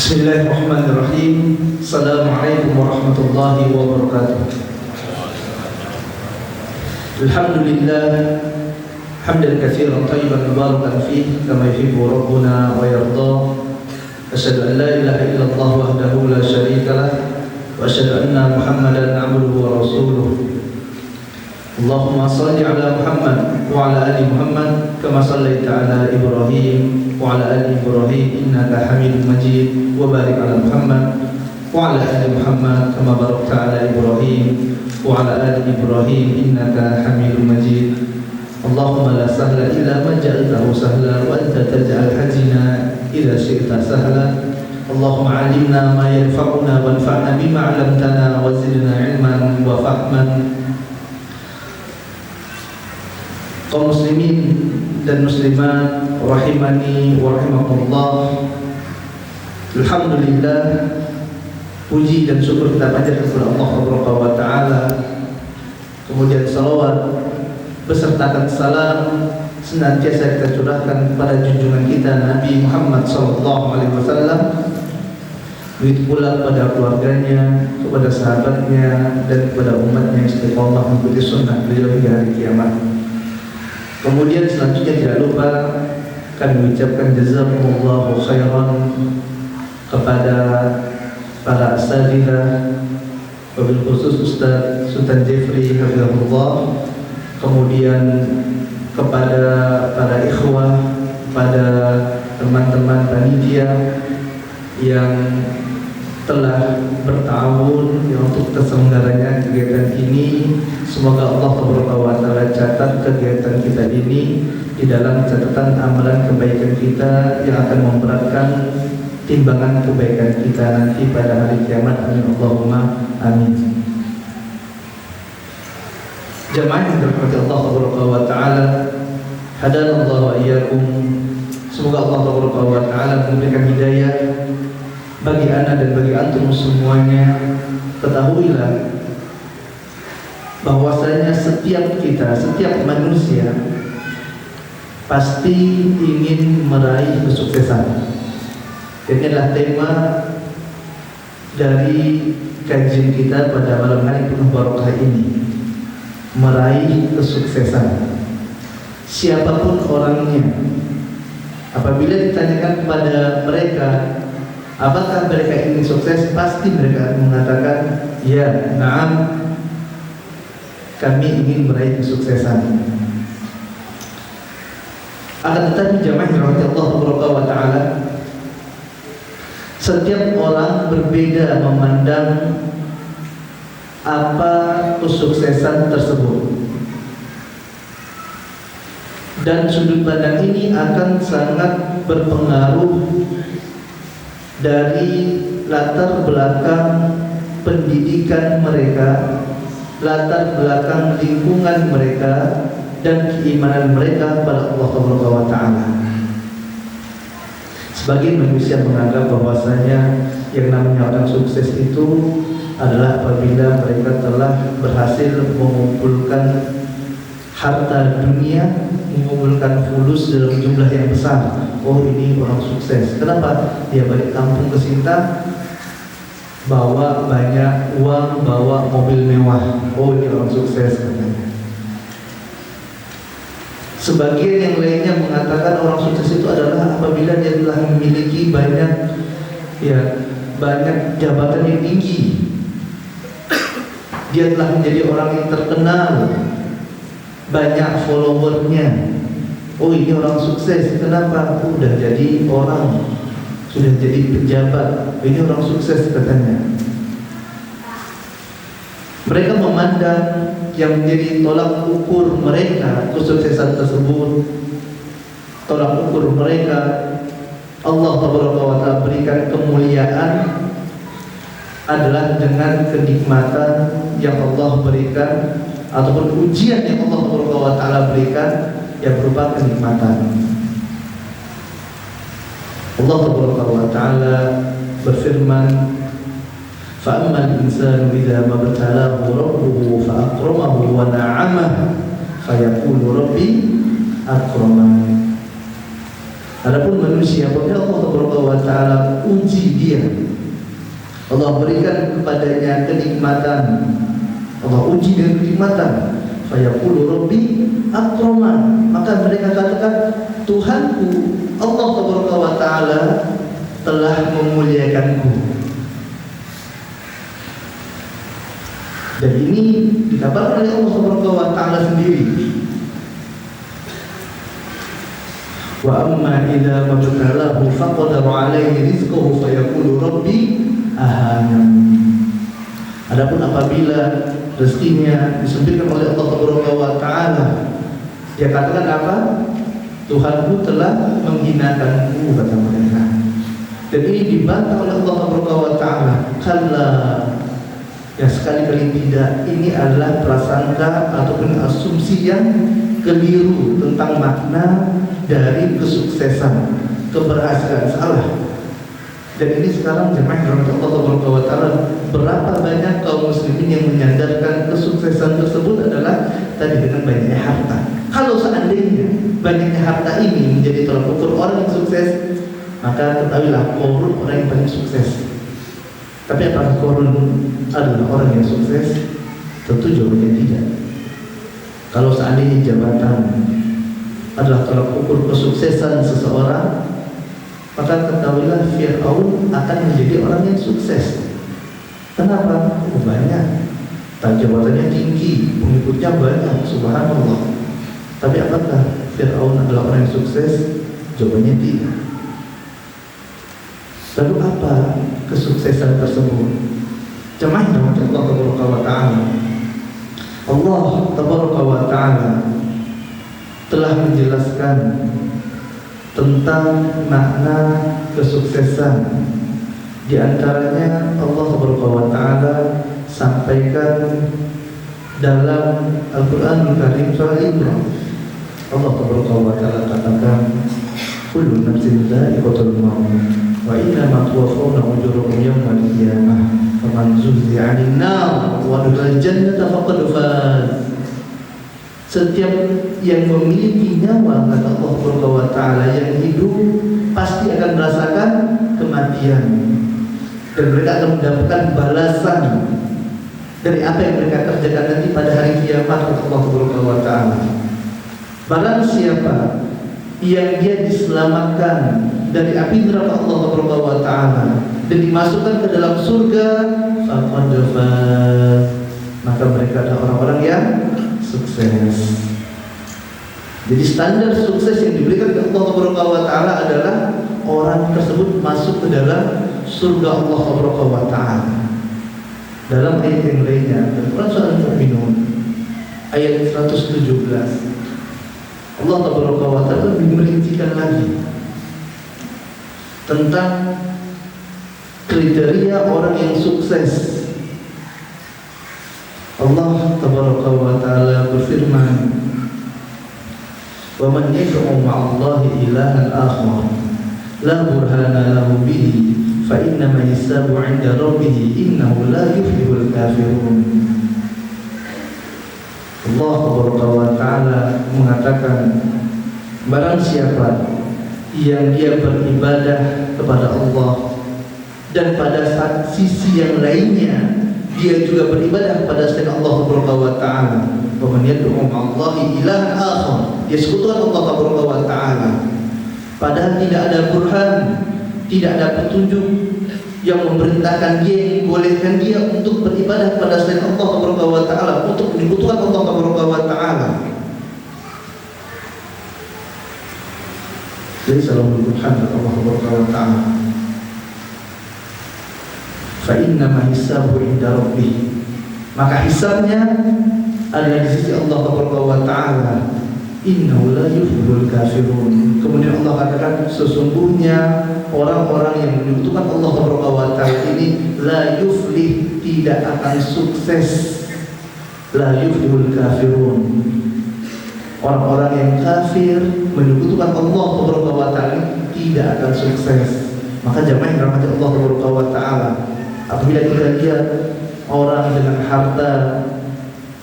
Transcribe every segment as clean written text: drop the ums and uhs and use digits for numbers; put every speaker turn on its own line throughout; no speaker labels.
Bismillahirrahmanirrahim. Assalamualaikum warahmatullahi wabarakatuh. Alhamdulillah hamdan katsiran thayyiban mubarakan fihi kama yuhibbu rabbuna wa yarda. Asyhadu an la ilaha illallah wahdahu la syarika lah wa asyhadu anna Muhammadan 'abduhu wa rasuluh. Allahumma shalli ala Muhammad wa ala ali Muhammad kama shallaita ala Ibrahim wa ala ali Ibrahim innaka Hamidum Majid wa barik ala Muhammad wa ala ali Muhammad kama barakta ala Ibrahim wa ala ali Ibrahim innaka Hamidum Majid. Allahumma la sahla illa ma ja'altahu sahla wa anta taj'al hazina idza syi'ta sahla. Allahumma 'allimna ma yanfa'una wanfa'na bima 'allamtana wa zidna 'ilman wa fahman. Kaum muslimin dan muslimat rahimani wa rahimakumullah. Alhamdulillah, puji dan syukur kita panjatkan kepada Allah Subhanahu wa taala. Kemudian salawat besertakan salam senantiasa kita curahkan kepada junjungan kita Nabi Muhammad sallallahu alaihi wasallam. Begitu pula kepada keluarganya, kepada sahabatnya dan kepada umatnya yang istiqomah mengikuti sunnah beliau hingga hari kiamat. Kemudian selanjutnya tidak lupa kami mengucapkan jazakumullahu khairan kepada para asatidzah, wabil khusus Ustaz Sultan Jeffrey hafizahullah, kemudian kepada para ikhwah, kepada teman-teman panitia yang telah bertahun untuk terselenggaranya kegiatan ini. Semoga Allah Subhanahu wa taala catat kegiatan kita ini di dalam catatan amalan kebaikan kita yang akan memberatkan timbangan kebaikan kita nanti pada hari kiamat. Amin Allahumma amin. Jamaah yang dirahmati Allah Subhanahu wa taala, hadanallahu wa iyyakum. Semoga Allah Subhanahu wa taala memberikan hidayah bagi ana dan bagi antum semuanya. Ketahuilah bahwasanya setiap kita, setiap manusia pasti ingin meraih kesuksesan. Ini adalah tema dari kajian kita pada malam hari penuh barokah ini. Meraih kesuksesan. Siapapun orangnya, apabila ditanyakan kepada mereka apakah mereka ingin sukses, pasti mereka mengatakan, ya, na'am, kami ingin meraih kesuksesan. Akan tetapi jamaah yang dirahmati Allah Subhanahu wa taala, setiap orang berbeda memandang apa kesuksesan tersebut. Dan sudut pandang ini akan sangat berpengaruh dari latar belakang pendidikan mereka, latar belakang lingkungan mereka, dan keimanan mereka kepada Allah Subhanahu wa taala. Sebagian manusia menganggap bahwasanya yang namanya orang sukses itu adalah apabila mereka telah berhasil mengumpulkan harta dunia, mengumpulkan fulus dalam jumlah yang besar. Oh, ini orang sukses. Kenapa? Dia balik kampung ke Sinta, bawa banyak uang, bawa mobil mewah. Oh, ini orang sukses katanya. Sebagian yang lainnya mengatakan orang sukses itu adalah apabila dia telah memiliki banyak jabatan yang tinggi. Dia telah menjadi orang yang terkenal, banyak followernya. Oh, ini orang sukses. Kenapa? Sudah jadi orang, sudah jadi pejabat. Ini orang sukses katanya. Mereka memandang yang menjadi tolak ukur mereka kesuksesan tersebut, tolak ukur mereka Allah Ta'ala berikan kemuliaan adalah dengan kenikmatan yang Allah berikan ataupun ujian yang Allah Ta'ala berikan yang berupa kenikmatan. Allah Ta'ala berfirman, فَأَمَّا الْإِنسَانُ إِذَا مَا ابْتَلَاهُ رَبُّهُ فَأَكْرَمَهُ وَنَعَمَهُ فَيَقُولُ رَبِّي أَكْرَمَنِ. Adapun manusia, apabila Allah Subhanahu wa taala uji dia. Allah berikan kepadanya kenikmatan, Allah uji dengan kenikmatan. Fayaqulu rabbi akraman, maka mereka katakan Tuhanku Allah Subhanahu wa taala telah memuliakanku. Dan ini dikabarkan oleh Allah Subhanahu wa taala sendiri. Wa amma idza mabtalahu faqadara alaihi rizqahu fayaqulu rabbi ahanan. Adapun apabila rezekinya disempitkan oleh Allah Subhanahu wa taala, dia katakan apa? Tuhanku telah menghinakanku, kata mereka. Dan ini dibantah oleh Allah Subhanahu wa taala. Kalla, ya sekali-kali tidak. Ini adalah prasangka ataupun asumsi yang keliru tentang makna dari kesuksesan, keberhasilan. Salah. Dan ini sekarang jemaah dirahmati Allah Subhanahu wa taala, berapa banyak kaum muslimin yang menyandarkan kesuksesan tersebut adalah tadi dengan banyaknya harta. Kalau seandainya banyaknya harta ini menjadi tolak ukur orang yang sukses, maka ketahuilah Qarun orang yang paling sukses. Tapi apakah Qarun adalah orang yang sukses? Tentu jawabannya tidak. Kalau seandainya jabatan adalah tolak ukur kesuksesan seseorang, maka ketahuilah Fir'aun akan menjadi orang yang sukses. Kenapa? Banyak, jabatannya tinggi, pengikutnya banyak, subhanallah. Tapi apakah Fir'aun adalah orang yang sukses? Jawabannya tidak. Lalu apa kesuksesan tersebut? Jemaah yang dirahmati Allah Subhanahu wa taala, Allah Subhanahu wa taala telah menjelaskan tentang makna kesuksesan. Di antaranya Allah Subhanahu wa taala sampaikan dalam Al-Qur'anul Karim surah Imran. Allah Subhanahu wa taala katakan, kullu nafsin dha'iqatul maut wa innama tuwaffawna ujurakum yawmal qiyamah faman zuhziha 'anil nar wa udkhila jannata faqad faz. Setiap yang memiliki nyawa, kata Allah Subhanahu wa taala, yang hidup pasti akan merasakan kematian, dan mereka akan mendapatkan balasan dari apa yang mereka kerjakan nanti pada hari kiamat, kata Allah Subhanahu wa taala. Barang siapa yang dia diselamatkan dari api neraka Allah Subhanahu wa taala dan dimasukkan ke dalam surga, faqad faz, maka mereka adalah orang-orang yang sukses. Jadi standar sukses yang diberikan oleh Allah Subhanahu wa taala adalah orang tersebut masuk ke dalam surga Allah Subhanahu wa taala. Dalam ayat yang lainnya, dalam surah Al-Mu'minun ayat 117, Allah Subhanahu wa taala merincikan lagi tentang kriteria orang yang sukses. Allah Tabaraka wa ta'ala berfirman, wa man yad'u ma'allahi ilahan akhar la burhana lahu bihi fa innama hisabu 'inda rabbih innahu la yuflihul kafirun. Allah Tabaraka wa ta'ala mengatakan, barang siapa yang dia beribadah kepada Allah dan pada sisi yang lainnya dia juga beribadah kepada selain Allah Subhanahu wa taala, wa man yad'u ma'allahi ilahan akhar, dia sekutukan Allah Subhanahu wa taala, padahal tidak ada burhan, tidak ada petunjuk yang memerintahkan dia, yang membolehkan dia untuk beribadah kepada selain Allah Subhanahu wa taala, untuk menyekutukan Allah Subhanahu wa taala. Jadi salam burhan Allah Subhanahu wa taala. Fa innama hisabu 'inda rabbih, maka hisabnya adalah di sisi Allah Subhanahu wa taala. Innahu la yuflihul kafirun. Kemudian Allah katakan, sesungguhnya orang-orang yang menyekutukan Allah Subhanahu wa taala ini la yuflih, tidak akan sukses. La yuflihul kafirun. Orang-orang yang kafir menyekutukan Allah Subhanahu wa taala tidak akan sukses. Maka jemaah yang dirahmati Allah Subhanahu wa taala, apabila kita lihat orang dengan harta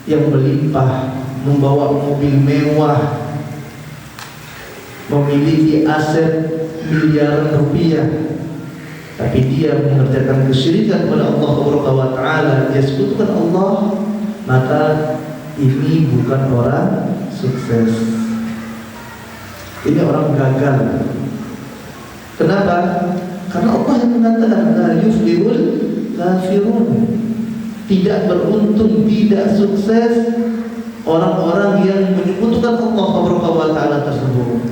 yang melimpah, membawa mobil mewah, memiliki aset miliaran rupiah, tapi dia mengerjakan kesyirikan kepada Allah Subhanahu wa taala, dia sekutukan Allah, maka ini bukan orang sukses. Ini orang gagal. Kenapa? Karena Allah yang mengatakan la yuflihul kafirun. Tidak beruntung, tidak sukses orang-orang yang menyekutukan Allah Subhanahu wa taala tersebut.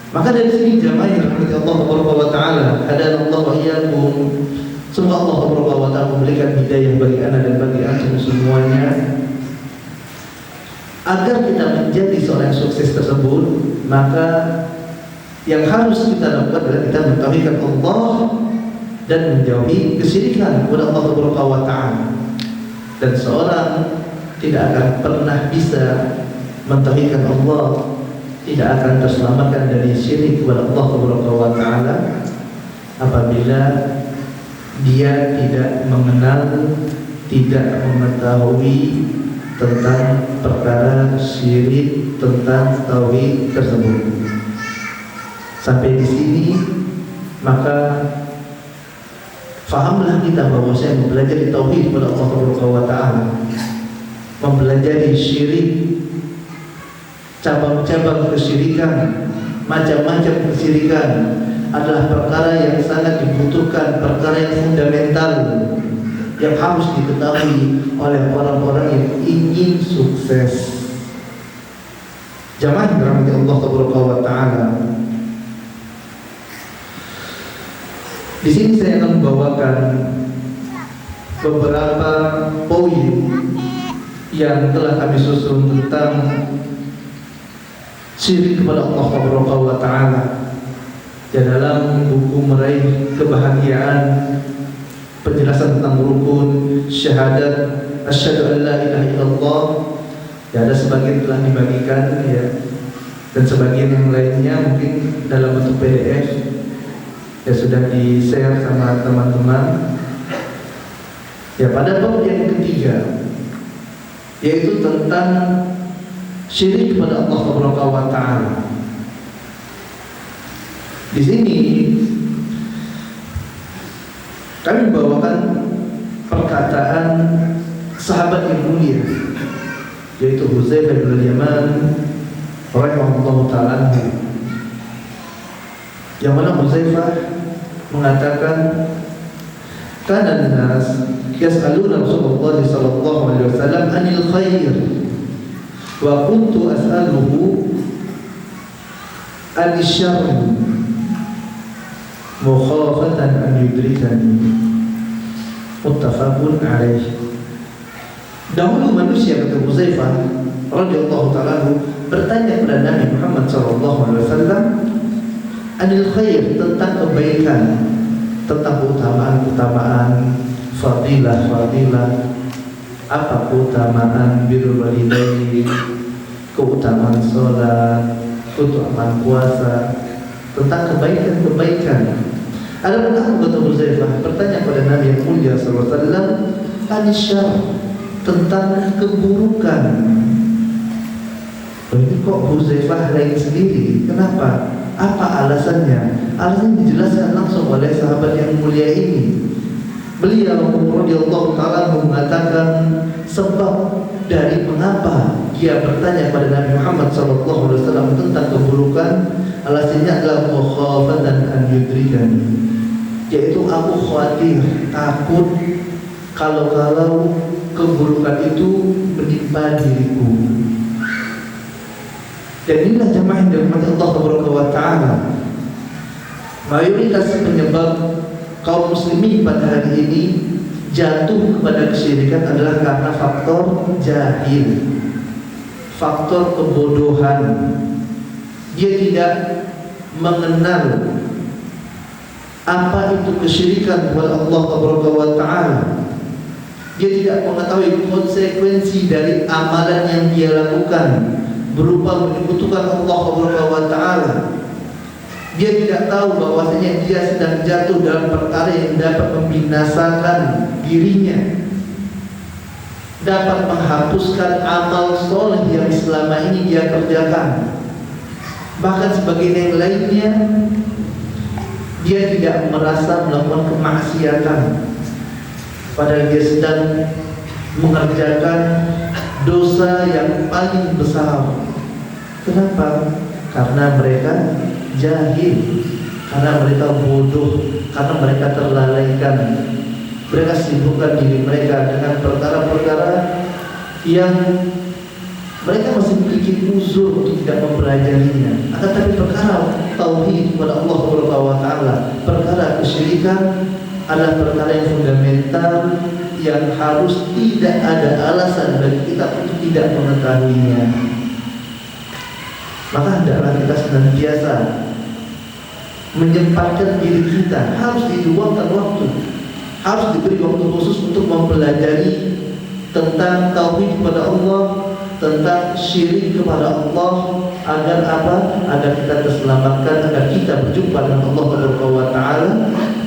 Maka dari sini jamaah yang dirahmati Allah Subhanahu wa taala, hadanallahu wa iyyakum. Semoga Allah Subhanahu wa taala memberikan hidayah bagi ana dan bagi antum semuanya, agar kita menjadi seorang yang sukses tersebut. Maka yang harus kita lakukan adalah kita mentauhidkan Allah dan menjauhi kesyirikan kepada Allah Subhanahu wa taala. Dan seorang tidak akan pernah bisa mentauhidkan Allah, tidak akan terselamatkan dari syirik kepada Allah Subhanahu wa taala apabila dia tidak mengenal, tidak mengetahui tentang perkara syirik, tentang tauhid tersebut. Sampai di sini maka fahamlah kita bahwa saya mempelajari tauhid kepada Allah Subhanahu wa taala, mempelajari syirik, cabang-cabang kesyirikan, macam-macam kesyirikan adalah perkara yang sangat dibutuhkan, perkara yang fundamental yang harus diketahui oleh orang-orang yang ingin sukses. Jamaah dirahmati Allah Subhanahu wa taala. Di sini saya akan membawakan beberapa poin yang telah kami susun tentang syirik kepada Allah Subhanahu wa taala. Dan dalam buku Meraih Kebahagiaan, penjelasan tentang rukun syahadat asyhadu an la ilaha illallah, ya, ada sebagian telah dibagikan ya, dan sebagian yang lainnya mungkin dalam bentuk PDF ya sudah di-share sama teman-teman. Ya, pada bab yang ketiga, yaitu tentang syirik kepada Allah Subhanahu wa taala. Di sini kami membawakan perkataan sahabat yang mulia, yaitu Hudzaifah bin Yaman radhiyallahu ta'ala, yang mana Hudzaifah mengatakan, kana an-nas yas'aluna Rasulullah sallallahu alaihi wasallam 'anil khair wa kuntu as'aluhu an-syarr mukhafatan an yudrikani. Muttafaqun alaih. Dahulu manusia, kata Hudzaifah radhiyallahu ta'ala, bertanya kepada Nabi Muhammad sallallahu alaihi wasallam anil khair, tentang kebaikan, tentang keutamaan-keutamaan, fadilah-fadilah. Apa keutamaan birrul walidain, keutamaan sholat, keutamaan puasa, tentang kebaikan-kebaikan. Ada pun kata Hudzaifah bertanya kepada Nabi yang mulia sallallahu alaihi wasallam anisyar, tentang keburukan. Ini kok Hudzaifah lain sendiri? Kenapa? Apa alasannya? Alasannya dijelaskan langsung oleh sahabat yang mulia ini. Beliau radhiyallahu ta'ala mengatakan sebab dari mengapa dia bertanya pada Nabi Muhammad sallallahu alaihi wasallam tentang keburukan, alasannya adalah mukhafatan an yudrikani, yaitu aku khawatir, takut kalau keburukan itu menimpa diriku. Dan inilah jamaah yang dirahmati Allah Subhanahu wa taala. Mayoritas penyebab kaum muslimin pada hari ini jatuh kepada kesyirikan adalah karena faktor jahil, faktor kebodohan. Dia tidak mengenal apa itu kesyirikan kepada Allah Subhanahu wa taala. Dia tidak mengetahui konsekuensi dari amalan yang dia lakukan berupa menyekutukan Allah Subhanahu wa taala. Dia tidak tahu bahwasanya dia sedang jatuh dalam perkara yang dapat membinasakan dirinya, dapat menghapuskan amal soleh yang selama ini dia kerjakan. Bahkan sebagian yang lainnya Dia tidak merasa melakukan kemaksiatan, padahal dia sedang mengerjakan dosa yang paling besar. Kenapa? Karena mereka jahil, karena mereka bodoh, karena mereka terlalaikan. Mereka sibukkan diri mereka dengan perkara-perkara yang mereka masih memiliki uzur untuk tidak mempelajarinya. Akan tapi perkara tauhid kepada Allah Subhanahu wa taala, perkara kesyirikan adalah perkara yang fundamental yang harus tidak ada alasan bagi kita untuk tidak mengetahuinya. Maka hendaklah kita senantiasa menyempatkan diri kita, harus diluangkan waktu, harus diberi waktu khusus untuk mempelajari tentang tauhid kepada Allah, tentang syirik kepada Allah, agar apa? Agar kita terselamatkan, agar kita berjumpa dengan Allah Subhanahu wa taala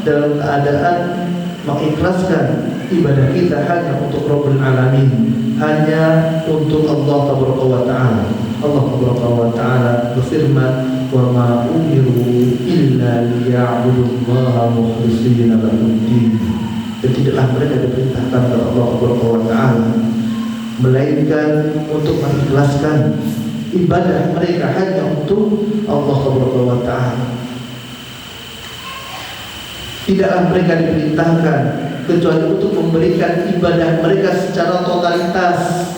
dalam keadaan mengikhlaskan ibadah kita hanya untuk Rabbul Alamin, hanya untuk Allah Subhanahu wa taala. Allah Subhanahu wa taala berfirman, "Wa ma umiru illa liya'budullaha mukhlishina lahud-din." Dan tidaklah mereka diperintahkan oleh Allah Subhanahu wa taala melainkan untuk mengikhlaskan ibadah mereka hanya untuk Allah Subhanahu wa taala. Tidaklah mereka diperintahkan kecuali untuk memberikan ibadah mereka secara totalitas,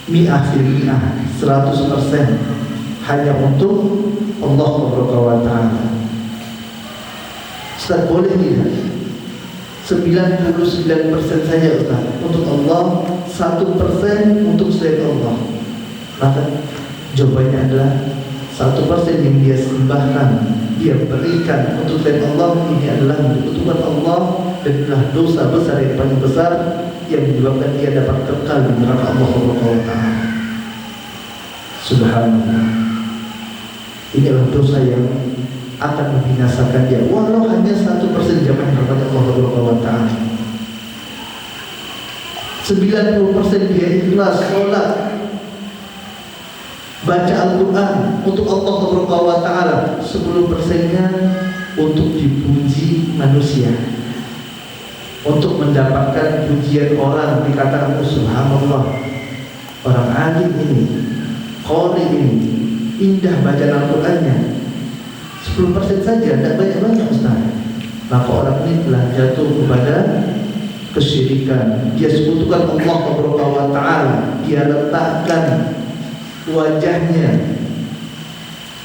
mi'ah fil mi'ah, 100% hanya untuk Allah Subhanahu wa taala. Ustaz, boleh tidak 99% saja Ustaz untuk Allah, 1% untuk selain Allah? Maka jawabannya adalah 1% yang dia sembahkan, dia berikan untuk selain Allah, ini adalah menyekutukan Allah dan adalah dosa besar yang paling besar yang menyebabkan dia dapat kekal di neraka Allah Subhanahu wa taala. Subhanallah. Ini adalah dosa yang akan membinasakan dia, walau hanya 1% jamaah kepada Allah Subhanahu wa taala. 90% dia ikhlas sholat, baca Al-Quran untuk Allah Subhanahu wa taala, 10%-nya untuk dipuji manusia, untuk mendapatkan pujian orang, dikatakan subhanallah, orang alim ini, qari ini, indah bacaan Al-Qurannya. 10% saja, tidak banyak-banyak Ustaz. Maka orang ini telah jatuh kepada kesyirikan. Dia sekutukan Allah Subhanahu wa taala, dia letakkan wajahnya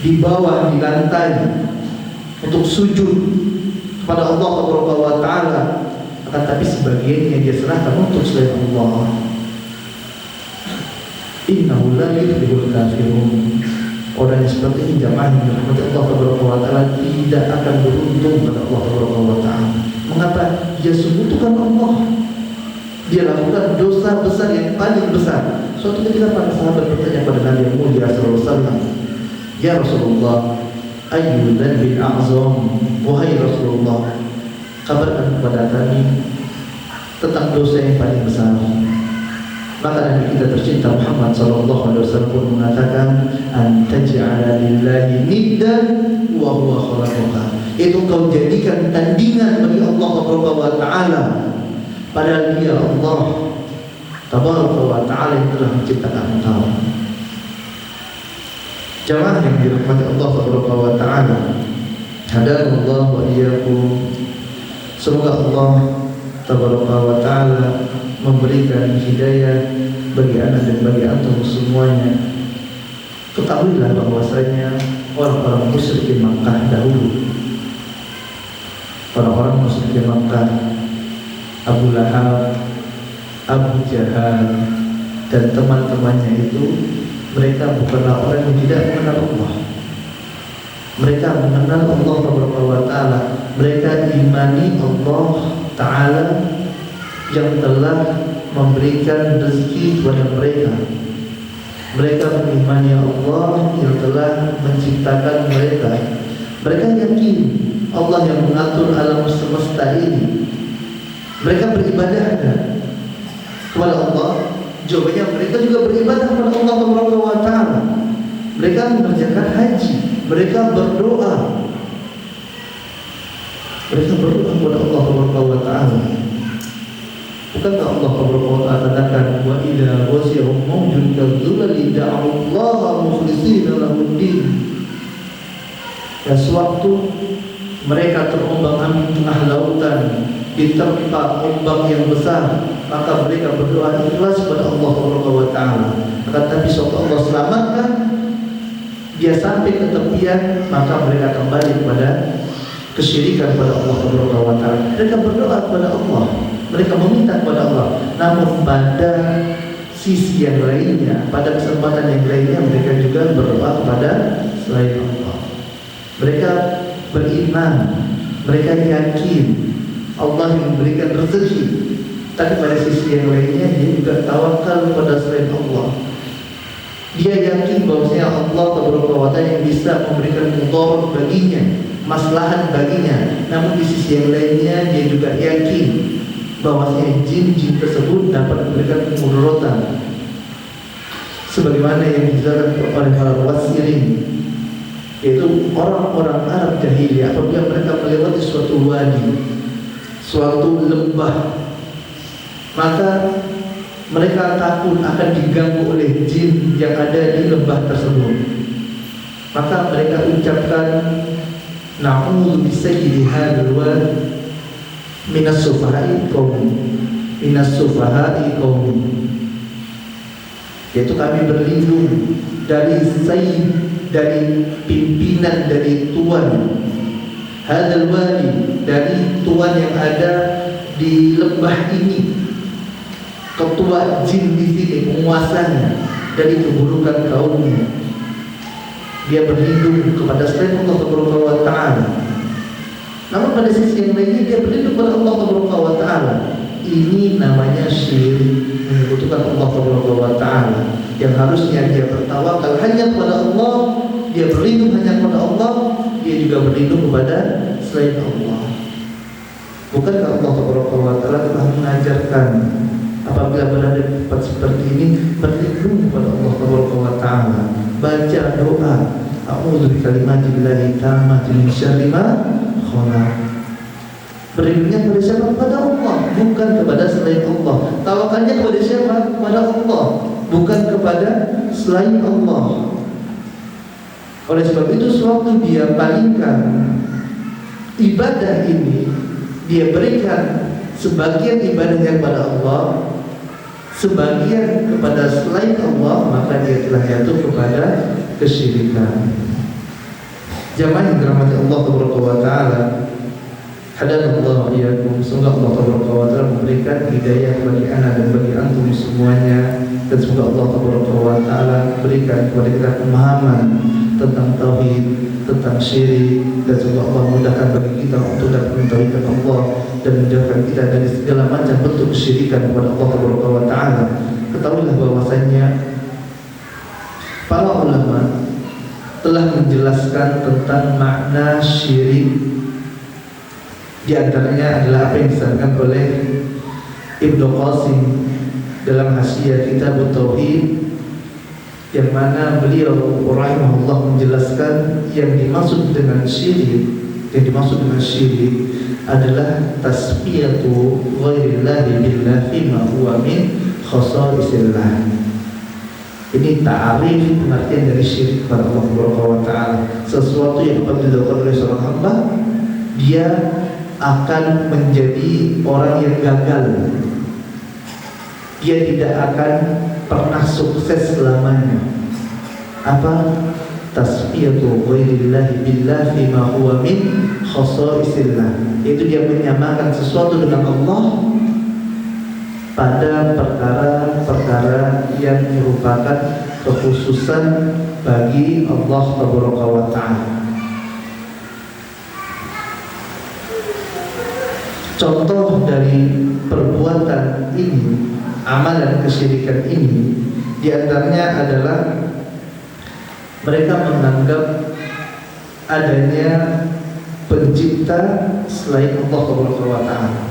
di bawah, di lantai untuk sujud kepada Allah Subhanahu wa taala, akan tapi sebagiannya dia serahkan untuk selain Allah. Innahu la yuhibbul kafirun. Orang yang seperti ini jamaah yang dirahmati Allah Subhanahu wa taala tidak akan beruntung pada Allah Subhanahu wa taala. Mengapa? Dia sekutukan Allah. Dia lakukan dosa besar yang paling besar. Suatu ketika para sahabat bertanya pada Nabi yang mulia sallallahu alaihi wasallam, "Ya Rasulullah, ayyu dzambin a'zam?" Wahai Rasulullah, kabarkan kepada kami tentang dosa yang paling besar. Maka Nabi kita tercinta Muhammad sallallahu alaihi wasallam pun mengatakan, "Antaj'ala lillahi niddan wa huwa khalaqaka." Itu kau jadikan tandingan bagi Allah Subhanahu wa taala, padahal dia Allah Tabaraka wa taala yang telah menciptakan engkau. Jamaah yang dirahmati Allah Subhanahu wa taala, hadanallahu wa iyyakum. Semoga Allah Tabaraka wa taala memberikan hidayah bagi anak dan bagi antum semuanya. Ketahuilah bahwasanya orang-orang musyrik di Makkah dahulu, orang-orang musyrik di Makkah, Abu Lahab, Abu Jahal dan teman-temannya itu, mereka bukanlah orang yang tidak mengenal Allah. Mereka mengenal Allah Subhanahu wa taala. Mereka imani Allah taala yang telah memberikan rezeki kepada mereka. Mereka mengimani Allah yang telah menciptakan mereka. Mereka yakin Allah yang mengatur alam semesta ini. Mereka beribadah kepada Allah. Jawabannya mereka juga beribadah kepada Allah Subhanahu wa taala. Mereka mengerjakan haji. mereka berdoa. Mereka berdoa kepada Allah Subhanahu wa taala. Bukankah Allah Subhanahu wa taala katakan wa idza wasiyahum mawjun kadzulali da'u Allah mukhlishina lahud-din. Dan sewaktu mereka terombang-ambing tengah lautan, diterpa ombak yang besar, maka mereka berdoa ikhlas kepada Allah Subhanahu wa taala. Tapi suatu Allah selamatkan dia sampai ke tepian, maka mereka kembali kepada kesyirikan pada Allah Subhanahu wa taala. Mereka berdoa kepada Allah, mereka meminta kepada Allah. Namun pada sisi yang lainnya, pada kesempatan yang lainnya, mereka juga berdoa kepada selain Allah. Mereka beriman, mereka yakin Allah yang memberikan rezeki. Tapi pada sisi yang lainnya dia juga tawakal kepada selain Allah. Dia yakin bahwasanya Allah Subhanahu wa taala yang bisa memberikan mudarat baginya, maslahat baginya. Namun di sisi yang lainnya dia juga yakin bahwasanya jin-jin tersebut dapat memberikan kemudaratan. Sebagaimana yang dijelaskan oleh para mufassirin, yaitu orang-orang Arab jahiliyah apabila mereka melewati suatu wadi, suatu lembah, maka mereka takut akan diganggu oleh jin yang ada di lembah tersebut. Maka mereka ucapkan na'udzu bisayyidi hadzal wadi minas sufaha'i qaumi, yaitu kami berlindung dari sayyid, dari pimpinan, dari tuan hadzal wadi, dari tuan yang ada di lembah ini, ketua jin di sini, penguasanya, dari keburukan kaumnya. Dia berlindung kepada selain Allah Subhanahu wa taala. Namun pada sisi yang lainnya dia berlindung kepada Allah Subhanahu wa taala. Ini namanya syirik, menyekutukan Allah Subhanahu wa taala. Yang harusnya dia bertawakal hanya kepada Allah, dia berlindung hanya kepada Allah, dia juga berlindung kepada selain Allah. Bukankah Allah Subhanahu wa taala telah mengajarkan apabila berada di tempat seperti ini berlindung kepada Allah Subhanahu wa taala, baca doa a'udzu bikalimatillahi tammati min syarri ma khalaq. Berlindungnya kepada siapa? Kepada Allah, bukan kepada selain Allah. Tawakalnya kepada siapa? Kepada Allah, bukan kepada selain Allah. Oleh sebab itu sewaktu dia palingkan ibadah ini, dia berikan sebagian ibadahnya kepada Allah, sebagian kepada selain Allah, maka dia telah jatuh kepada kesyirikan. Jamaah yang dirahmati Allah Subhanahu wa taala, hadanallahu iyyakum. Semoga Allah Subhanahu wa taala memberikan hidayah bagi ana dan bagi antum semuanya, dan semoga Allah Subhanahu wa taala berikan kepada kita pemahaman tentang tauhid, tentang syirik, dan semoga Allah mudahkan bagi kita untuk dapat mentauhidkan Allah dan menjauhkan kita dari segala macam bentuk kesyirikan kepada Allah Subhanahu wa taala. Ketahuilah bahwasanya para ulama telah menjelaskan tentang makna syirik. Di antaranya adalah apa yang disampaikan oleh Ibnu Qasim dalam Hasyiah Kitab Tauhid, yang mana beliau rahimahullah menjelaskan yang dimaksud dengan syirik, adalah tasbiyatu ghairillahi billahi fima huwa min khasaisillah. Ini ta'arif pengertian dari syirik kepada Allah Subhanahu wa taala. Sesuatu yang apabila dilakukan oleh seorang hamba, dia akan menjadi orang yang gagal. Dia tidak akan pernah sukses selamanya. Apa? Tasbiyatu ghairillahi billahi fima huwa min khasaisillah. Itu dia menyamakan sesuatu dengan Allah pada perkara-perkara yang merupakan kekhususan bagi Allah Subhanahu wa taala. Contoh dari perbuatan ini, amalan kesyirikan ini, diantaranya adalah mereka menganggap adanya pencipta selain Allah Subhanahu wa taala.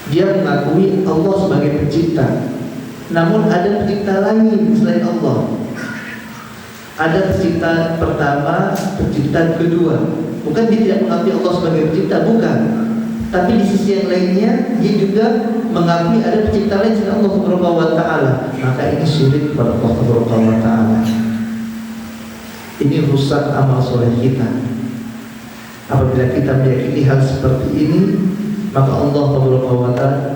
Dia mengakui Allah sebagai pencipta, namun ada pencipta lain selain Allah. Ada penciptaan pertama, penciptaan kedua. Bukan dia tidak mengakui Allah sebagai pencipta, bukan. Tapi di sisi yang lainnya dia juga mengakui ada pencipta lain selain Allah Subhanahu wa taala. Maka ini syirik kepada Allah Subhanahu wa taala. Ini rusak amal soleh kita. Apabila kita meyakini hal seperti ini, maka Allah Subhanahu wa taala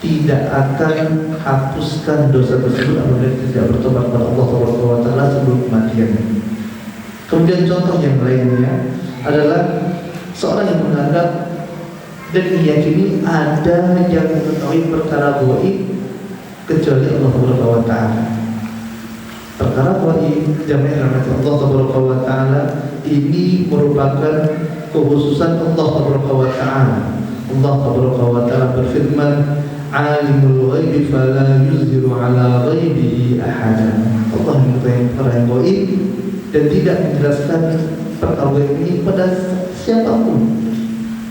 tidak akan hapuskan dosa tersebut apabila tidak bertobat kepada Allah Subhanahu wa taala sebelum kematian. Kemudian contoh yang lainnya adalah seorang yang menganggap dan meyakini ada yang mengetahui perkara gaib kecuali Allah Subhanahu wa taala. Perkara gaib jamaah rahmat Allah Subhanahu wa taala ini merupakan kekhususan Allah Subhanahu wa taala. Allah Subhanahu wa taala berfirman, "Alimul ghaibi fala yuzhiru ala ghaibihi ahada." Allah mengetahui perkara yang gaib dan tidak menjelaskan perkara gaib ini pada siapapun.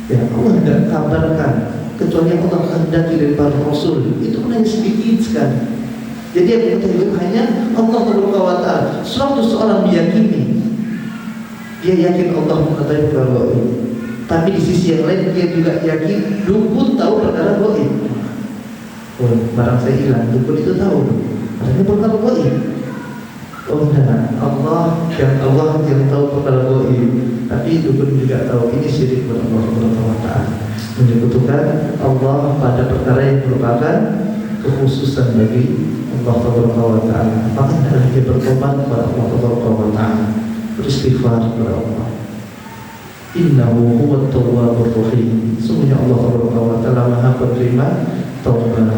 Ya, Allah tidak kabarkan kecuali Allah kehendaki dari para rasul. Itu pun hanya sedikit sekali. Jadi yang mengetahui hanya Allah Subhanahu wa taala. Suatu seorang meyakini, dia yakin Allah mengetahui perkara gaib. Tapi di sisi yang lain dia juga yakin dukun tahu perkara gaib. Oh, barang saya hilang, dukun itu tahu. Adanya perkara gaib. Oh enggak, Allah yang tahu perkara gaib, tapi dukun juga tahu. Ini syirik kepada Allah Subhanahu wa taala. Menyebutkan Allah pada perkara yang merupakan kekhususan bagi Allah Subhanahu wa taala. Maka hendaklah dia bertobat kepada Allah Subhanahu wa taala, beristighfar kepada Allah. Innahu huwat tawwabur rahim. Sungguhnya Allah Subhanahu wa taala Maha penerima taubat.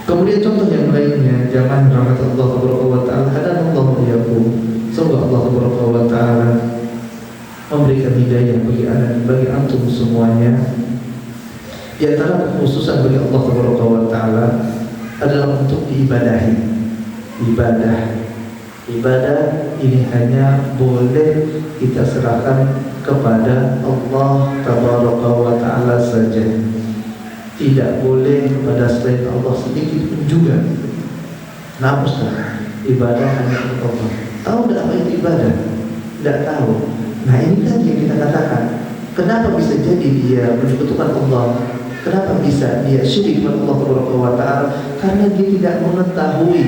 Kemudian contoh yang lainnya, jangan rahmat Allah Subhanahu wa taala hadan Allah iyyakum. Semoga Allah Subhanahu wa taala memberikan hidayah bagi antum semuanya. Di antara kekhususan bagi Allah Subhanahu wa taala adalah untuk diibadahi. Ibadah ini hanya boleh kita serahkan kepada Allah Tabaraka wa taala saja. Tidak boleh kepada selain Allah sedikit pun juga. Nah, Ustaz, ibadah hanya untuk Allah. Tahu tidak apa itu ibadah? Tidak tahu. Nah, ini kan yang kita katakan. Kenapa bisa jadi dia menyekutukan Allah? Kenapa bisa dia syirik kepada Allah Subhanahu wa taala? Karena dia tidak mengetahui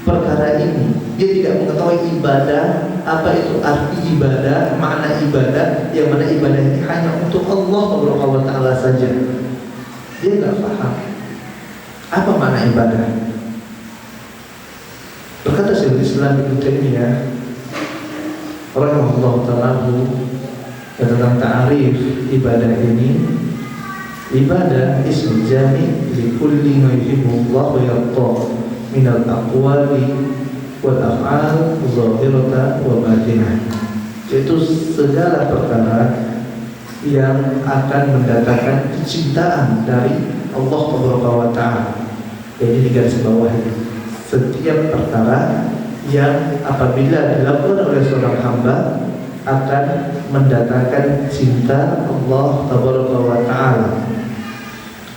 perkara ini. Dia tidak mengetahui ibadah, apa itu arti ibadah, makna ibadah, yang mana ibadah ini hanya untuk Allah Subhanahu wa taala saja. Dia tidak paham apa makna ibadah. Berkata Syekhul Islam Ibnu Taimiyah rahimahullah ta'ala tentang ta'arif ibadah ini, ibadah ismu jami' li kulli ma yuhibbu Allah wa yarda min al-aqwali wal af'al zahiratan wa batinah, yaitu segala perkara yang akan mendatangkan kecintaan dari Allah Subhanahu wa taala. Jadi di garis bawah ini, setiap perkara yang apabila dilakukan oleh seorang hamba akan mendatangkan cinta Allah Subhanahu wa taala.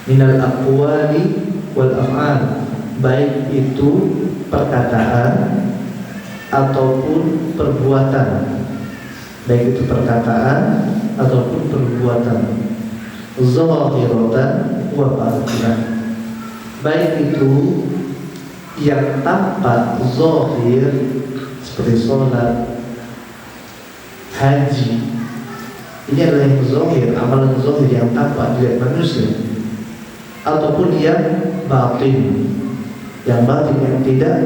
Minal aqwali wal af'al, baik itu perkataan ataupun perbuatan. Baik itu perkataan ataupun perbuatan, zahiratan wa batinah, baik itu yang tampak zahir seperti sholat, haji. Ini adalah yang zahir, amalan zahir yang tampak dilihat manusia, ataupun yang batin yang tidak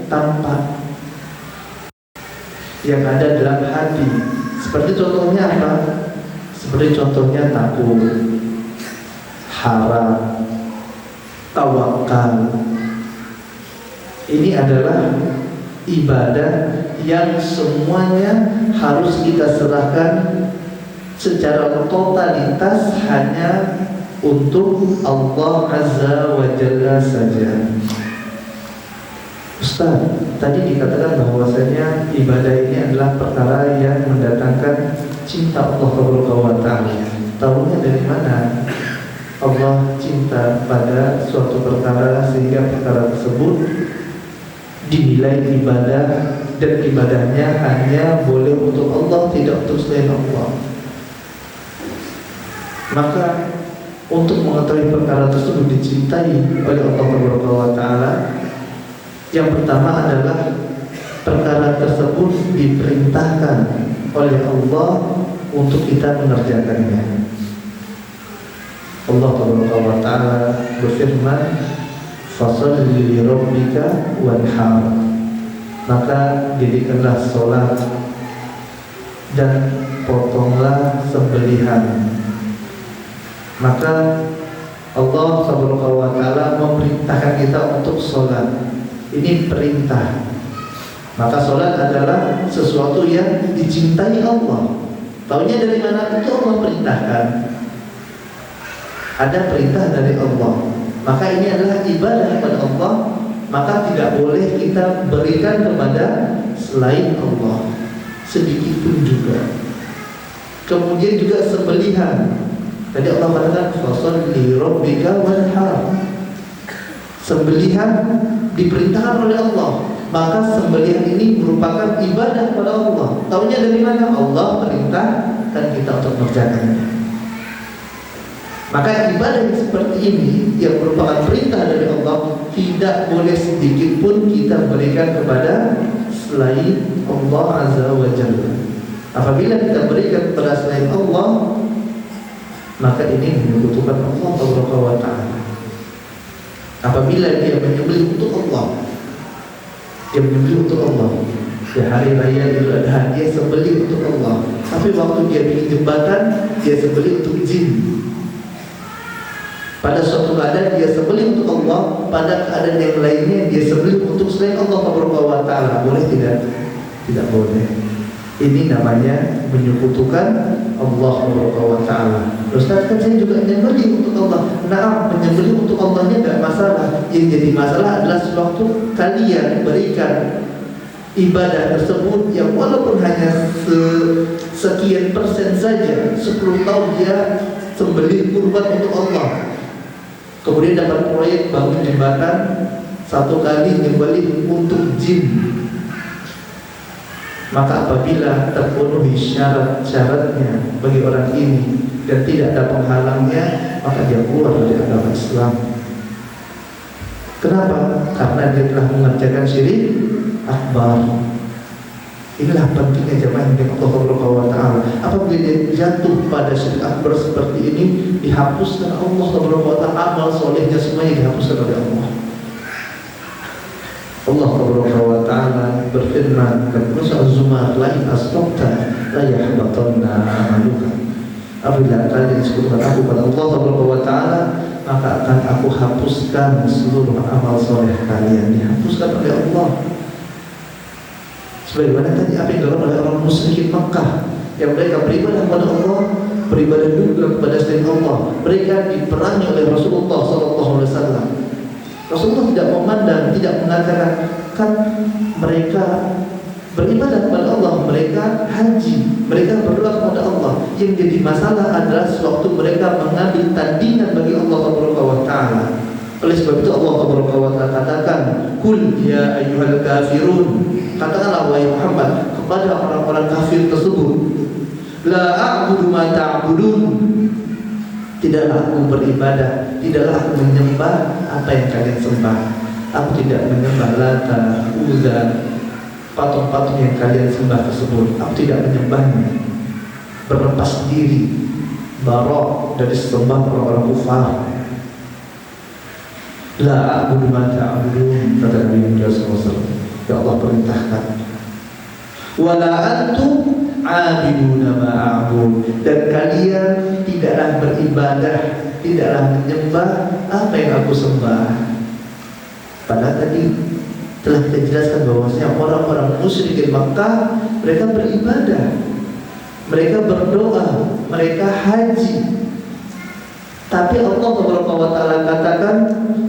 tampak, yang ada dalam hati. Seperti contohnya apa? Seperti contohnya takut, harap, tawakal. Ini adalah ibadah yang semuanya harus kita serahkan secara totalitas hanya untuk Allah Azza wa Jalla saja. Ustaz, tadi dikatakan bahwasanya ibadah ini adalah perkara yang mendatangkan cinta Allah Subhanahu wa taala. Tahunya dari mana Allah cinta pada suatu perkara sehingga perkara tersebut dinilai ibadah, dan ibadahnya hanya boleh untuk Allah, tidak untuk selain Allah. Maka untuk mengetahui perkara tersebut dicintai oleh Allah Taala, yang pertama adalah perkara tersebut diperintahkan oleh Allah untuk kita mengerjakannya. Allah Taala berfirman, "Fasholli li rabbika wanhar." Maka dirikanlah sholat dan potonglah sembelihan. Maka Allah Taala memerintahkan kita untuk sholat. Ini perintah. Maka sholat adalah sesuatu yang dicintai Allah. Taunya dari mana? Itu Allah perintahkan. Ada perintah dari Allah. Maka ini adalah ibadah kepada Allah. Maka tidak boleh kita berikan kepada selain Allah, sedikit pun juga. Kemudian juga sembelihan. Tadi Allah katakan fasholli li rabbika wanhar. Sembelihan diperintahkan oleh Allah. Maka sembelihan ini merupakan ibadah kepada Allah. Taunya dari mana? Allah perintahkan kita untuk mengerjakannya. Maka ibadah yang seperti ini, yang merupakan perintah dari Allah, tidak boleh sedikit pun kita berikan kepada selain Allah Azza wa Jalla. Apabila kita berikan kepada selain Allah, maka ini menyekutukan Allah Subhanahu wa Ta'ala. Apabila dia menyembelih untuk Allah, dia menyembelih untuk Allah. Di hari raya Idul Adha dia sembelih untuk Allah. Tapi waktu dia bikin jembatan, dia sembelih untuk jin. Pada suatu keadaan dia sembelih untuk Allah, pada keadaan yang lainnya dia sembelih untuk selain Allah Subhanahu wa Ta'ala. Boleh tidak? Tidak boleh. Ini namanya menyekutukan Allah Subhanahu wa Ta'ala. Ustaz, kan saya juga menyembelih untuk Allah. Nah, menyembelih untuk Allahnya tidak masalah. Yang jadi masalah adalah sewaktu kalian berikan ibadah tersebut yang walaupun hanya sekian persen saja, 10 tahun dia sembelih kurban untuk Allah. Kemudian dapat proyek bangun jembatan, 1 kali nyembelih untuk jin. Maka apabila terpenuhi syarat-syaratnya bagi orang ini dan tidak ada penghalangnya, maka dia keluar dari agama Islam. Kenapa? Karena dia telah mengerjakan syirik akbar. Inilah pentingnya jemaah yang Allah Subhanahu wa Ta'ala. Apabila dia jatuh pada syirik akbar seperti ini, dihapuskan Allah Subhanahu wa Ta'ala, amal solehnya semuanya dihapuskan oleh Allah. Allah Subhanahu wa Ta'ala berfirman dalam surah Az-Zumar, "La in asrakta la yahbatanna 'amaluka." Apabila kalian disekutukan aku pada Allah Subhanahu wa Ta'ala, maka akan aku hapuskan seluruh amal soleh kalian. Dihapuskan oleh Allah. Sebagaimana tadi apa yang dilakukan oleh orang musyrikin Makkah, yang mereka beribadah kepada Allah, beribadah juga kepada selain Allah. Mereka diperangi oleh Rasulullah SAW. Rasulullah tidak memandang, tidak mengatakan, kan mereka beribadah kepada Allah, mereka haji, mereka berdoa kepada Allah. Yang jadi masalah adalah sewaktu mereka mengambil tandingan bagi Allah Subhanahu wa Ta'ala. Oleh sebab itu Allah Subhanahu wa Ta'ala katakan, "Qul ya ayyuhal kafirun." Katakanlah wahai Muhammad kepada orang-orang kafir tersebut, "La a'budu ma ta'budun." Tidaklah aku beribadah, tidaklah aku menyembah apa yang kalian sembah. Aku tidak menyembah Lata, Uzza, patung-patung yang kalian sembah tersebut. Aku tidak menyembahnya. Berlepas diri, barok dari sembah orang-orang kufar. La a'budu ma ta'budun, kata Nabi Muhammad SAW. Ya Allah perintahkan. Wala antum abiduna ma'abud, dan kalian tidaklah beribadah, tidaklah menyembah apa yang aku sembah. Padahal tadi telah kita jelaskan bahwasanya orang-orang musyrikin Makkah mereka beribadah, mereka berdoa, mereka haji. Tapi Allah Subhanahu wa Ta'ala katakan,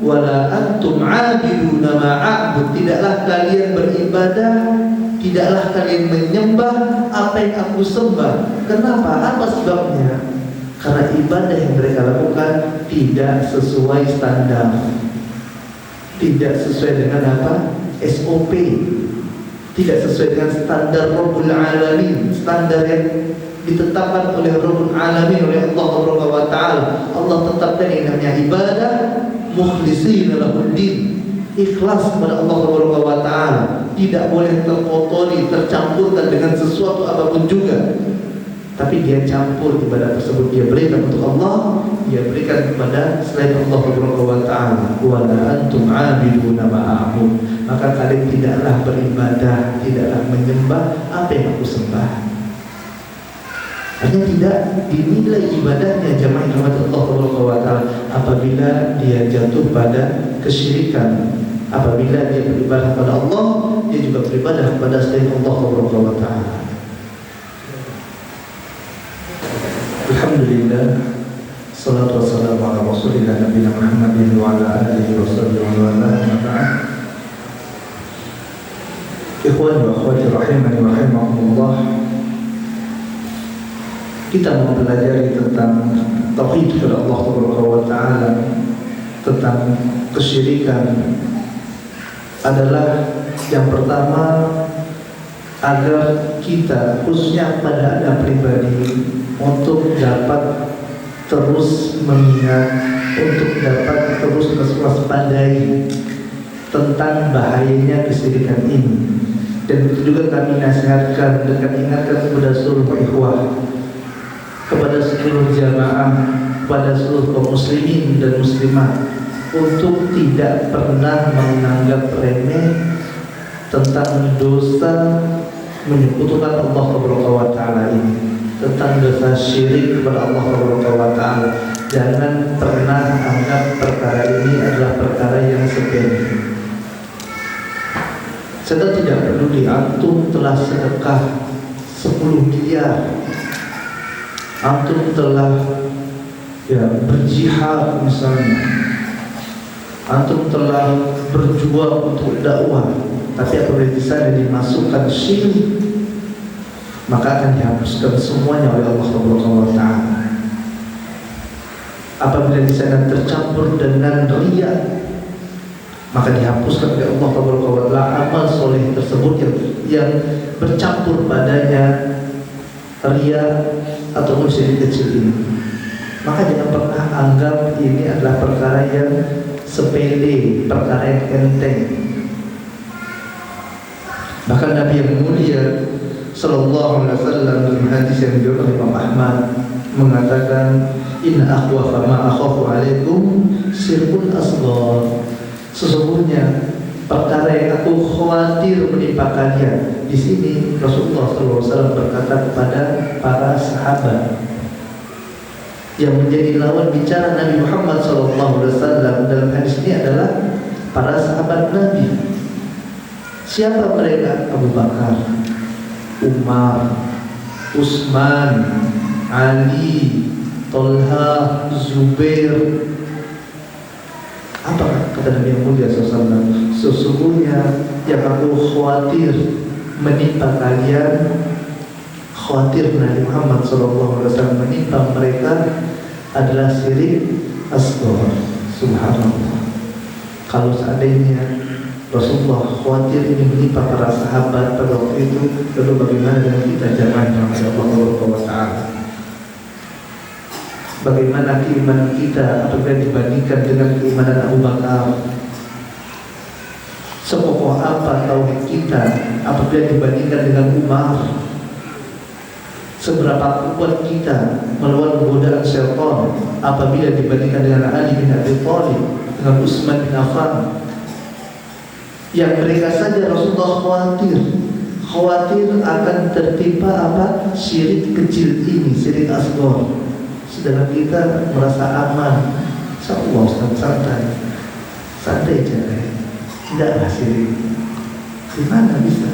wala antum abiduna ma'abud, tidaklah kalian beribadah, tidaklah kalian menyembah apa yang aku sembah. Kenapa? Apa sebabnya? Karena ibadah yang mereka lakukan tidak sesuai standar, tidak sesuai dengan apa? SOP, tidak sesuai dengan standar Rabbul Alamin, standar yang ditetapkan oleh Rabbul Alamin, oleh Allah Subhanahu wa taala. Allah tetapkan yang namanya ibadah mukhlishina lahuddin, ikhlas kepada Allah Subhanahu wa taala, tidak boleh terkotori, tercampurkan dengan sesuatu apapun juga. Tapi dia campur ibadah tersebut, dia berikan untuk Allah, dia berikan kepada selain Allah Subhanahu wa taala. Wa la antum 'abiduna ma a'bud, maka kalian tidaklah beribadah, tidaklah menyembah apa yang aku sembah. Artinya tidak dinilai ibadahnya jamaah rahmat Allah Subhanahu wa taala apabila dia jatuh pada kesyirikan. Apabila dia beribadah kepada Allah, dia juga beribadah kepada selain Allah Subhanahu wa taala. Alhamdulillah, salatu wassalamu ala rasulillah nabiyina Muhammadin wa ala alihi wa sahbihi wa ala. Ikhwan wa akhwati rahimani wa rahimakumullah, kita mempelajari tentang tauhid kepada Allah Subhanahu wa taala, tentang kesyirikan adalah yang pertama agar kita khususnya pada Anda pribadi untuk dapat terus mengingat, untuk dapat terus mewaspadai tentang bahayanya kesyirikan ini. Dan itu juga kami nasihatkan dan kami ingatkan kepada seluruh ikhwah, kepada seluruh jamaah, kepada seluruh kaum muslimin dan muslimat, untuk tidak pernah menganggap remeh tentang dosa menyekutukan Allah Subhanahu wa taala ini, tentang dosa syirik kepada Allah Subhanahu wa taala. Jangan pernah anggap perkara ini adalah perkara yang sepele. Saya tidak peduli antum telah sedekah 10 miliar, antum telah berjihad misalnya, antum telah berjuang untuk dakwah, tapi apabila di sana dimasukkan syirik, maka akan dihapuskan semuanya oleh Allah Subhanahu wa taala. Apabila di sana tercampur dengan riya, maka dihapuskan oleh Allah Subhanahu wa taala amal soleh tersebut yang bercampur padanya riya ataupun syirik kecil ini. Maka jangan pernah anggap ini adalah perkara yang sepele, perkara yang enteng. Bahkan Nabi yang mulia sallallahu alaihi wasallam dalam hadis yang diriwayatkan oleh Imam Ahmad mengatakan, inna akhwafa ma akhafu alaikum syirkun asghar. Sesungguhnya perkara yang aku khawatir menimpa kalian. Di sini Rasulullah SAW berkata kepada para sahabat yang menjadi lawan bicara Nabi Muhammad SAW dalam hadis ini adalah para sahabat Nabi. Siapa mereka? Abu Bakar, Umar, Utsman, Ali, Tolha, Zubair. Apa kata Nabi yang mulia SAW? Sesungguhnya yang aku khawatir menimpa kalian, khawatir Nabi Muhammad SAW menimpa mereka adalah syirik asghar. Subhanallah. Kalau seandainya Rasulullah khawatir ini menimpa para sahabat pada waktu itu, lalu bagaimana dengan kita jamaah yang ada Allah Subhanahu wa taala? Bagaimana keimanan kita apabila dibandingkan dengan keimanan Abu Bakar? Sekokoh apa tauhid kita apabila dibandingkan dengan Umar? Seberapa kuat kita melawan godaan syaitan apabila dibandingkan dengan Ali bin Abi Thalib, dengan Utsman bin Affan? Yang mereka saja Rasulullah khawatir akan tertimpa apa? Syirik kecil ini, syirik asghar. Sedangkan kita merasa aman, insyaallah santai aja, tidaklah syirik. Gimana bisa?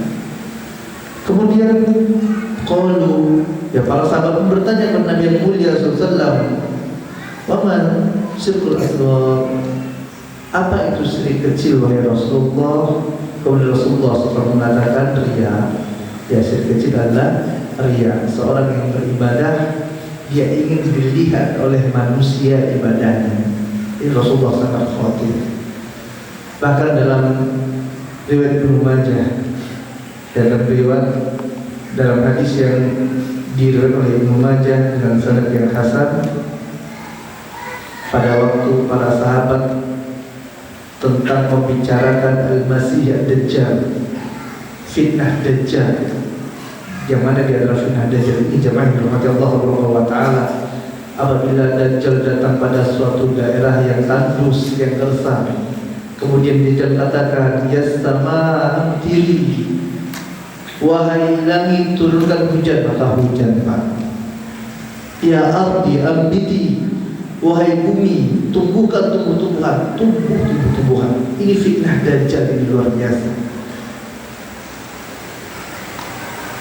Kemudian qalu, ya para sahabat pun bertanya kepada Nabi yang mulia SAW, waman syirkul asghar, apa itu syirik kecil wahai Rasulullah? Kemudian Rasulullah SAW mengatakan riya. Ya, syirik kecil adalah riya. Seorang yang beribadah, dia ingin dilihat oleh manusia ibadahnya. Ini Rasulullah sangat khawatir. Bahkan dalam riwayat Ibnu Majah dalam hadis yang diriwayatkan oleh Ibnu Majah dengan sanad yang hasan, pada waktu para sahabat tentang membicarakan Al-Masih Ad-Dajjal, fitnah Dajjal, yang mana di antara fitnah Dajjal ini jemaah yang dirahmati Allah Subhanahu wa taala, apabila Dajjal datang pada suatu daerah yang tandus, yang gersang, kemudian Dajjal katakan, ya sama amtiri, wahai langit turunkan hujan, maka hujan Pak. Ya ardi ambiti, wahai bumi tumbuhkan tumbuh-tumbuhan, tumbuh-tumbuhan. Ini fitnah Dajjal yang luar biasa.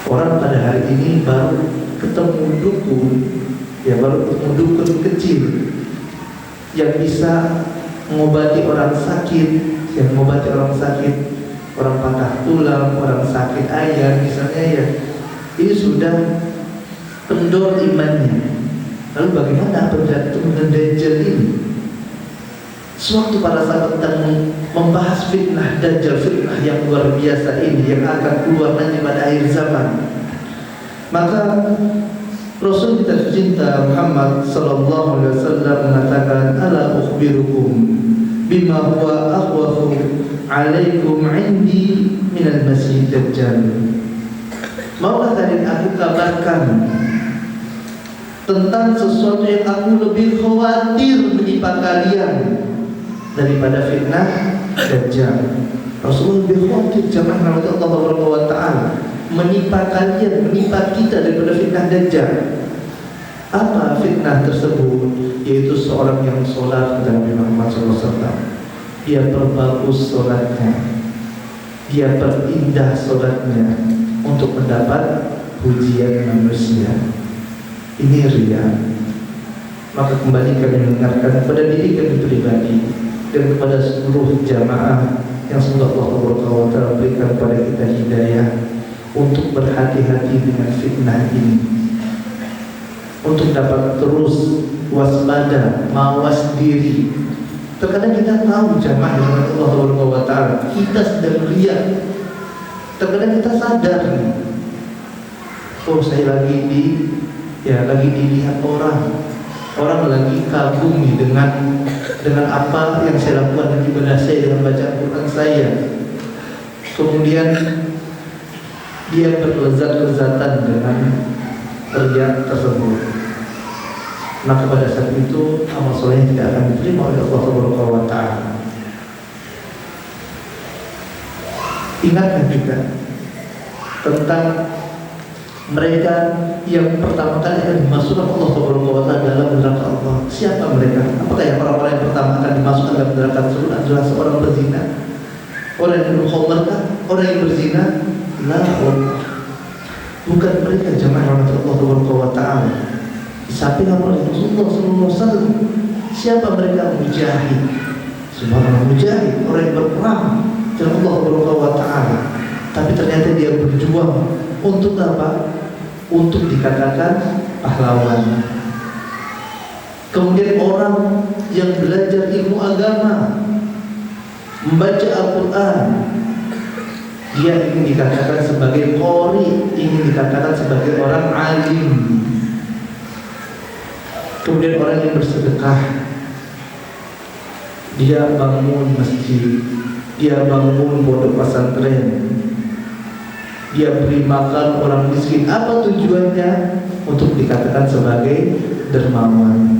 Orang pada hari ini baru ketemu dukun, ya baru ketemu dukun kecil yang bisa mengobati orang sakit, orang patah tulang, orang sakit ayam misalnya, ya ini sudah kendor imannya. Lalu bagaimana dengan Dajjal ini? Sewaktu para sahabat sedang membahas fitnah Dajjal, fitnah yang luar biasa ini yang akan keluar nanti pada akhir zaman, maka Rasul kita tercinta Muhammad sallallahu alaihi wasallam mengatakan, ala ukhbirukum bima huwa akhwafu alaikum indi minal masih Dajjal. Maulah kalian aku kabarkan tentang sesuatu yang aku lebih khawatir menimpa kalian daripada fitnah Dajjal. Rasulullah lebih khawatir jamaah Allah Subhanahu wa taala menimpa kalian, menimpa kita daripada fitnah Dajjal. Apa fitnah tersebut? Yaitu seorang yang sholat kepada Nabi Muhammad SAW, dia perbagus sholatnya, dia perindah sholatnya untuk mendapat pujian manusia. Ini riya. Maka kembali kami mendengarkan kepada diri kami pribadi dan kepada seluruh jamaah yang semoga Allah Taala berikan kepada kita hidayah untuk berhati-hati dengan fitnah ini, untuk dapat terus waspada, mawas diri. Terkadang kita tahu jamaah dengan Allah Taala kita sedang riya. Terkadang kita sadar, oh saya lagi dilihat orang lagi kagum dengan apa yang saya lakukan dengan ibadah saya, dengan baca Al-Quran saya. Kemudian dia berlezat-lezatan dengan riya tersebut. Maka pada saat itu amal solehnya tidak akan diterima oleh Allah Subhanahu wa taala. Ingatkan juga tentang mereka yang pertama kali akan dimasukkan Allah Subhanahu wa taala dalam neraka Allah. Siapa mereka? Apakah yang orang-orang yang pertama akan dimasukkan dalam neraka tersebut adalah seorang berzina? Orang yang berkhamr, orang yang berzina? La, bukan mereka jemaah Allah Subhanahu wa taala. Disampaikan oleh Rasulullah SAW. Siapa mereka? Mujahid. Subhanallah, mujahid, orang yang berperang dalam Allah Subhanahu wa taala. Tapi ternyata dia berjuang untuk apa? Untuk dikatakan pahlawan. Kemudian orang yang belajar ilmu agama, membaca Al-Quran, dia ingin dikatakan sebagai qori, ingin dikatakan sebagai orang alim. Kemudian orang yang bersedekah, dia bangun masjid, dia bangun pondok pesantren, dia beri makan orang miskin. Apa tujuannya? Untuk dikatakan sebagai dermawan.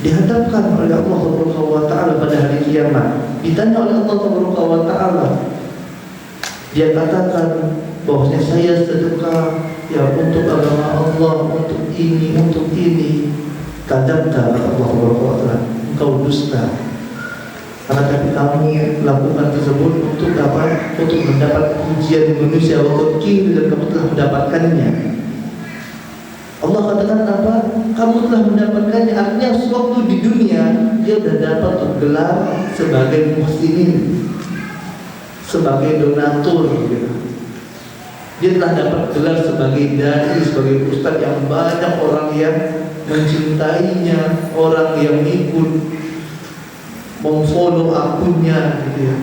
Dihadapkan oleh Allah Subhanahu wa taala pada hari kiamat, ditanya oleh Allah Subhanahu wa taala, dia katakan bahwasanya saya sedekah ya untuk agama Allah, untuk ini, untuk ini. Kadzabta, kata Allah Subhanahu wa taala, engkau dusta. Karena tapi kamu lakukan tersebut untuk apa? Untuk mendapat pujian manusia, waktu kini dan kamu telah mendapatkannya. Allah katakan apa? Kamu telah mendapatkannya. Artinya sewaktu di dunia dia sudah dapat gelar sebagai muhsinin, sebagai donatur, gitu. Dia telah dapat gelar sebagai dai, sebagai ustaz yang banyak orang yang mencintainya, orang yang ikut memfollow akunnya gitu ya.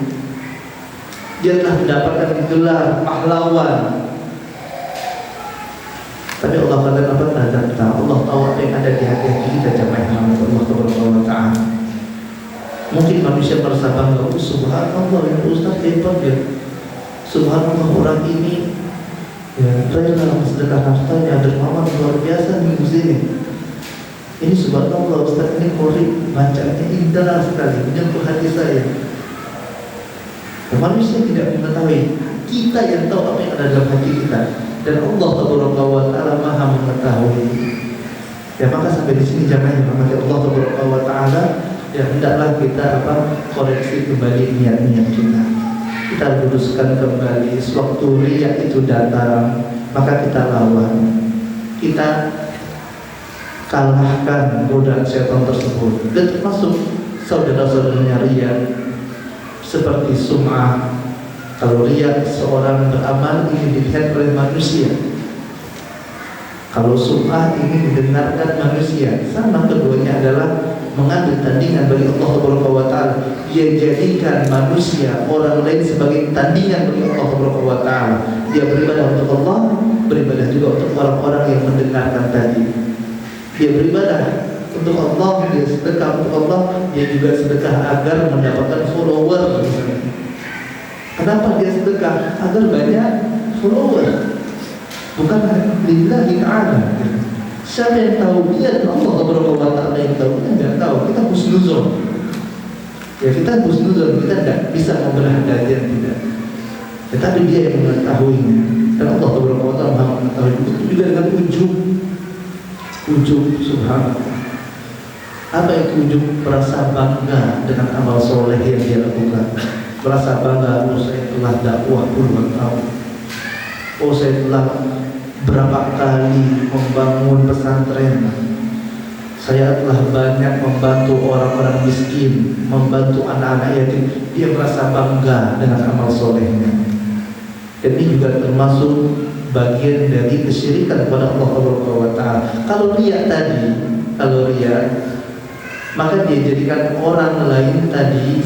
Dia telah mendapatkan gelar pahlawan. Tapi Allah kata apa? Allah tahu apa yang ada di hati kita jamaah Allah Subhanahu wa ta'ala. Mungkin manusia merasa bangga, subhanallah ya Ustaz hebat ya. Subhanallah orang ini ya rela sedekah hartanya, dermawan luar biasa minggu sini. Ini subhanallah Ustaz ini Qori bacanya indah sekali, menyentuh hati saya. Manusia tidak mengetahui, kita yang tahu apa yang ada dalam hati kita, dan Allah Subhanahu wa ta'ala Maha mengetahui. Ya maka sampai di sini jamaah rahmati Allah Subhanahu wa ta'ala, ya hendaklah kita koreksi kembali niat-niat kita. Kita luruskan kembali. Sewaktu riya itu datang, maka kita lawan. Kita kalahkan godaan setan tersebut. Dan termasuk saudara-saudaranya riya seperti sum'ah. Kalau riya, seorang beramal ingin dilihat oleh manusia. Kalau sum'ah ingin didengarkan manusia. Sama keduanya adalah mengambil tandingan bagi Allah Subhanahu wa ta'ala. Dia jadikan manusia, orang lain sebagai tandingan bagi Allah Subhanahu wa ta'ala. Dia beribadah untuk Allah, beribadah juga untuk orang-orang yang mendengarkan tadi. Dia beribadah untuk Allah, dia sedekah untuk Allah, dia juga sedekah agar mendapatkan follower. Kenapa dia sedekah? Agar banyak follower, bukan lillahi ta'ala. Siapa yang tahu? Dia Allah Subhanahu wa ta'ala yang tahu. Kita tidak tahu, kita husnuzon. Ya kita husnuzon, kita tidak bisa membelah dajjal, tidak. Tetapi dia yang mengetahuinya. Dan Allah Subhanahu wa ta'ala mengetahui. Itu juga dengan ujub. Ujub, subhanallah. Apa itu ujub? Merasa bangga dengan amal soleh yang dia lakukan. Merasa bangga, oh saya telah dakwah puluhan tahun. Oh saya telah berapa kali membangun pesantren. Saya telah banyak membantu orang-orang miskin, membantu anak-anak yatim. Dia merasa bangga dengan amal solehnya. Dan ini juga termasuk bagian dari kesyirikan kepada Allah Subhanahu wa ta'ala. Kalau riya tadi, maka dia jadikan orang lain tadi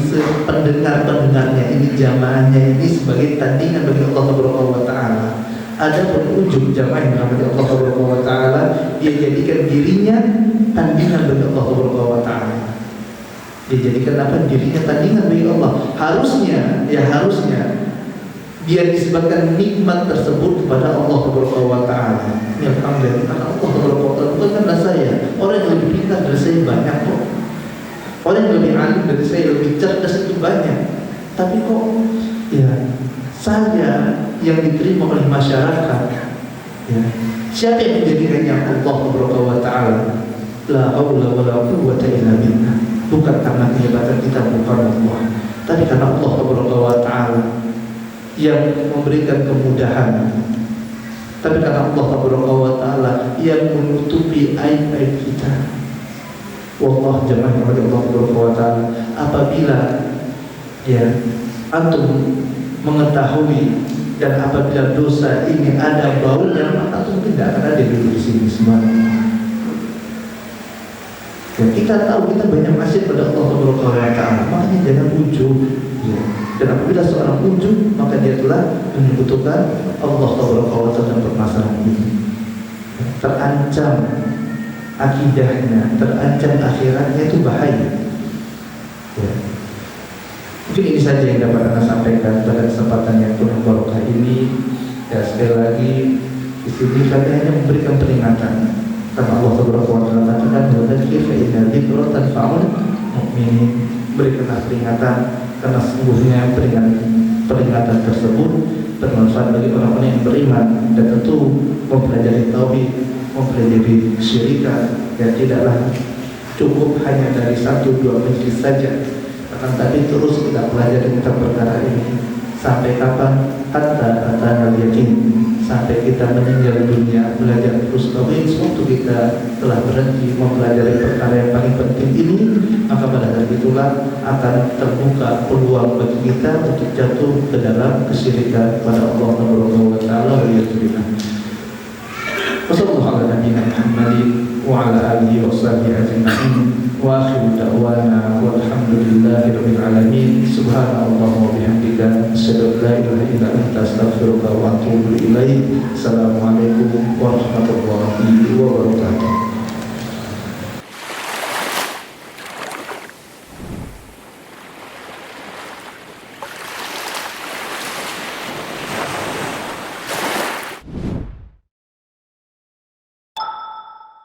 pendengar-pendengarnya ini, jamaahnya ini sebagai tandingan bagi Allah Subhanahu wa ta'ala. Ada pun ujub jamaah yang namanya Allah Subhanahu wa ta'ala, dia jadikan dirinya tandingan bagi Allah Subhanahu wa ta'ala. Dia jadikan dirinya tandingan bagi Allah. Harusnya dia disebabkan nikmat tersebut kepada Allah Subhanahu wa ta'ala. Ya alhamdulillah, karena Allah Subhanahu wa ta'ala bukanlah saya. Orang yang lebih pintar dari saya banyak kok. Orang yang lebih alim dari saya, lebih cerdas itu banyak. Tapi kok ya saya yang diterima oleh masyarakat. Ya. Siapa yang menjadikannya? Allah Subhanahu wa ta'ala. La haula wala quwwata illa billah. Bukan karena kehebatan kita, bukan Allah, tapi karena Allah Subhanahu wa ta'ala yang memberikan kemudahan. Tapi karena Allah Subhanahu wa ta'ala yang menutupi aib-aib kita. Wallah jamaah Allah Subhanahu wa ta'ala, apabila ya antum mengetahui dan apabila dosa ini ada baunya, maka antum tidak akan ada di sini semua. Ya, kita tahu kita banyak maksiat pada Allah Subhanahu wa ta'ala, makanya jangan ujub. Ya. Dan apabila seorang ujub, maka dia telah menyekutukan Allah Subhanahu wa ta'ala dalam permasalahan ini. Terancam akidahnya, terancam akhiratnya, itu bahaya. Ya. Mungkin ini saja yang dapat Anda sampaikan pada kesempatan yang penuh barokah ini. Ya, sekali lagi di sini kami hanya memberikan peringatan. Karena Allah Subhanahu wa ta'ala katakan, "Wadzakir fa inna dzikra tanfa'ul mu'minin." Berikanlah peringatan, karena sesungguhnya peringatan tersebut bermanfaat bagi orang-orang yang beriman. Dan tentu mempelajari tauhid, mempelajari syirikat, dan tidaklah cukup hanya dari 1-2 majelis saja, akan tapi terus kita pelajari tentang perkara ini sampai kapan? Hatta atana yakin, sampai kita meninggal dunia belajar terus tauhid. Waktu kita telah berhenti mempelajari perkara yang paling penting ini, maka pada saat itulah akan terbuka peluang bagi kita untuk jatuh ke dalam kesyirikan pada Allah Subhanahu wa ta'ala. Wassallallahu ala nabiyyina Muhammadin wa ala alihi wa sahbihi ajma'in. Wa akhiru da'wana walhamdulillahi Subhanallah wa bihamdika asyhadu an la ilaha illa anta astaghfiruka wa atubu ilaik. Assalamualaikum warahmatullahi wabarakatuh.